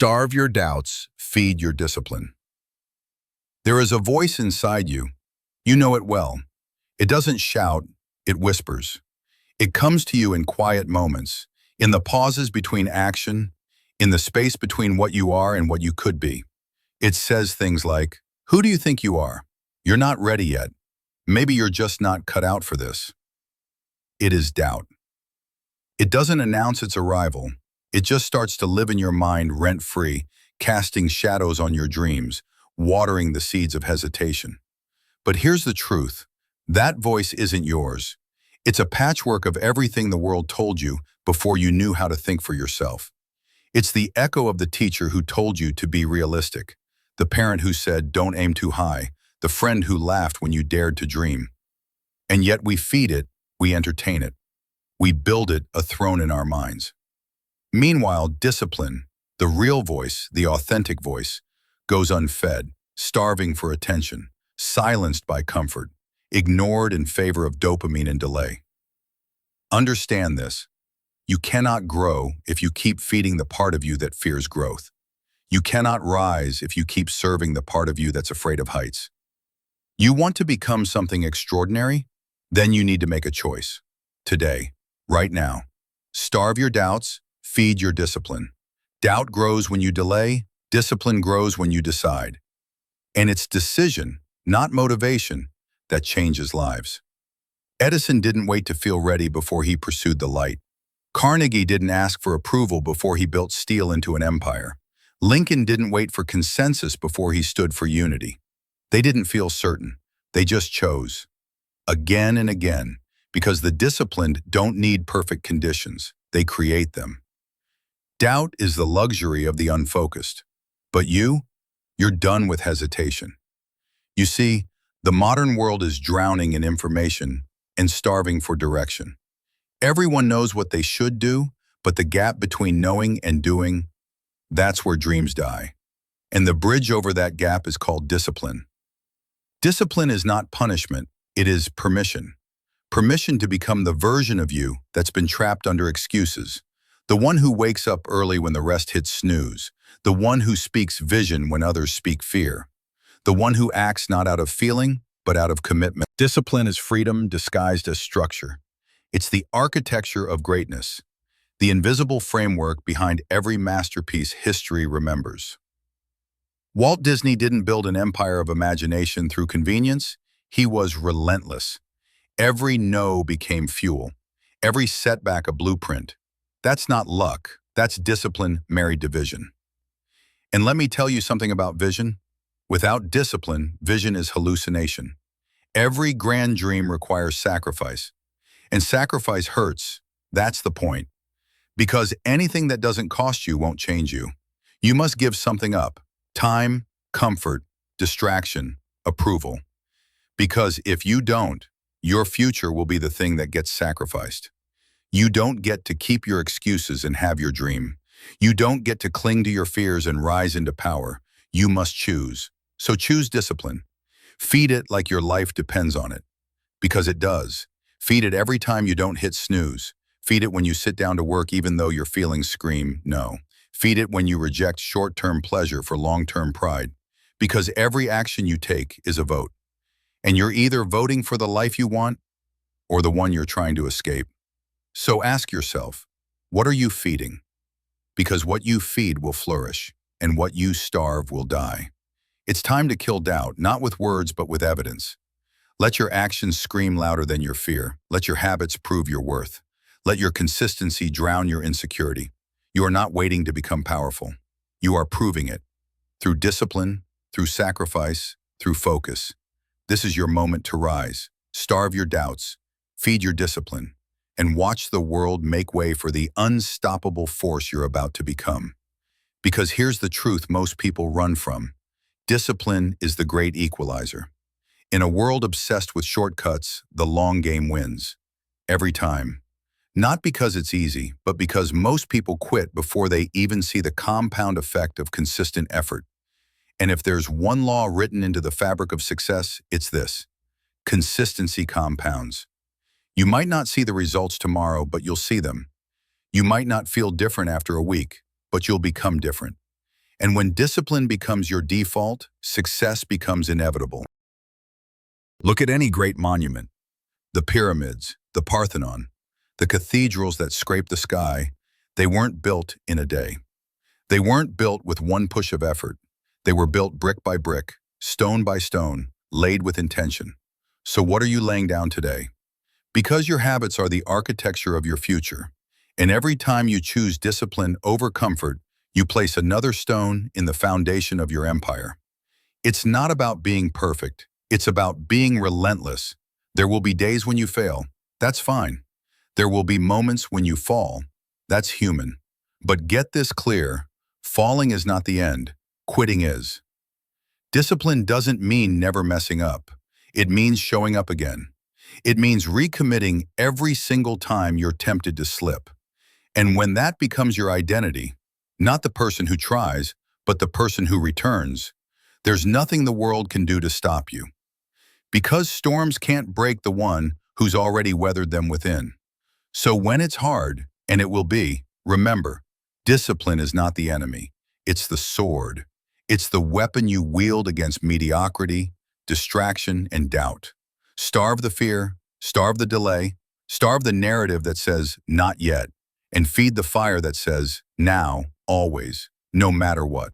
Starve your doubts, feed your discipline. There is a voice inside you. You know it well. It doesn't shout, it whispers. It comes to you in quiet moments, in the pauses between action, in the space between what you are and what you could be. It says things like, "Who do you think you are? You're not ready yet. Maybe you're just not cut out for this." It is doubt. It doesn't announce its arrival. It just starts to live in your mind rent-free, casting shadows on your dreams, watering the seeds of hesitation. But here's the truth. That voice isn't yours. It's a patchwork of everything the world told you before you knew how to think for yourself. It's the echo of the teacher who told you to be realistic, the parent who said, "Don't aim too high," the friend who laughed when you dared to dream. And yet we feed it, we entertain it. We build it a throne in our minds. Meanwhile, discipline, the real voice, the authentic voice, goes unfed, starving for attention, silenced by comfort, ignored in favor of dopamine and delay. Understand this. You cannot grow if you keep feeding the part of you that fears growth. You cannot rise if you keep serving the part of you that's afraid of heights. You want to become something extraordinary? Then you need to make a choice. Today, right now. Starve your doubts, feed your discipline. Doubt grows when you delay, discipline grows when you decide. And it's decision, not motivation, that changes lives. Edison didn't wait to feel ready before he pursued the light. Carnegie didn't ask for approval before he built steel into an empire. Lincoln didn't wait for consensus before he stood for unity. They didn't feel certain. They just chose. Again and again, because the disciplined don't need perfect conditions. They create them. Doubt is the luxury of the unfocused. But you're done with hesitation. You see, the modern world is drowning in information and starving for direction. Everyone knows what they should do, but the gap between knowing and doing, that's where dreams die. And the bridge over that gap is called discipline. Discipline is not punishment, it is permission. Permission to become the version of you that's been trapped under excuses. The one who wakes up early when the rest hits snooze. The one who speaks vision when others speak fear. The one who acts not out of feeling, but out of commitment. Discipline is freedom disguised as structure. It's the architecture of greatness, the invisible framework behind every masterpiece history remembers. Walt Disney didn't build an empire of imagination through convenience. He was relentless. Every no became fuel, every setback a blueprint. That's not luck, that's discipline married to vision. And let me tell you something about vision. Without discipline, vision is hallucination. Every grand dream requires sacrifice. And sacrifice hurts. That's the point. Because anything that doesn't cost you won't change you. You must give something up. Time, comfort, distraction, approval. Because if you don't, your future will be the thing that gets sacrificed. You don't get to keep your excuses and have your dream. You don't get to cling to your fears and rise into power. You must choose. So choose discipline. Feed it like your life depends on it. Because it does. Feed it every time you don't hit snooze. Feed it when you sit down to work even though your feelings scream no. Feed it when you reject short-term pleasure for long-term pride. Because every action you take is a vote. And you're either voting for the life you want or the one you're trying to escape. So ask yourself, what are you feeding? Because what you feed will flourish, and what you starve will die. It's time to kill doubt, not with words but with evidence. Let your actions scream louder than your fear. Let your habits prove your worth. Let your consistency drown your insecurity. You are not waiting to become powerful. You are proving it. Through discipline, through sacrifice, through focus. This is your moment to rise. Starve your doubts, feed your discipline, and watch the world make way for the unstoppable force you're about to become. Because here's the truth most people run from. Discipline is the great equalizer. In a world obsessed with shortcuts, the long game wins. Every time. Not because it's easy, but because most people quit before they even see the compound effect of consistent effort. And if there's one law written into the fabric of success, it's this. Consistency compounds. You might not see the results tomorrow, but you'll see them. You might not feel different after a week, but you'll become different. And when discipline becomes your default, success becomes inevitable. Look at any great monument, the pyramids, the Parthenon, the cathedrals that scrape the sky. They weren't built in a day. They weren't built with one push of effort. They were built brick by brick, stone by stone, laid with intention. So what are you laying down today? Because your habits are the architecture of your future, and every time you choose discipline over comfort, you place another stone in the foundation of your empire. It's not about being perfect. It's about being relentless. There will be days when you fail. That's fine. There will be moments when you fall. That's human. But get this clear, falling is not the end. Quitting is. Discipline doesn't mean never messing up. It means showing up again. It means recommitting every single time you're tempted to slip. And when that becomes your identity, not the person who tries, but the person who returns, there's nothing the world can do to stop you. Because storms can't break the one who's already weathered them within. So when it's hard, and it will be, remember, discipline is not the enemy. It's the sword. It's the weapon you wield against mediocrity, distraction, and doubt. Starve the fear, starve the delay, starve the narrative that says, not yet, and feed the fire that says, now, always, no matter what.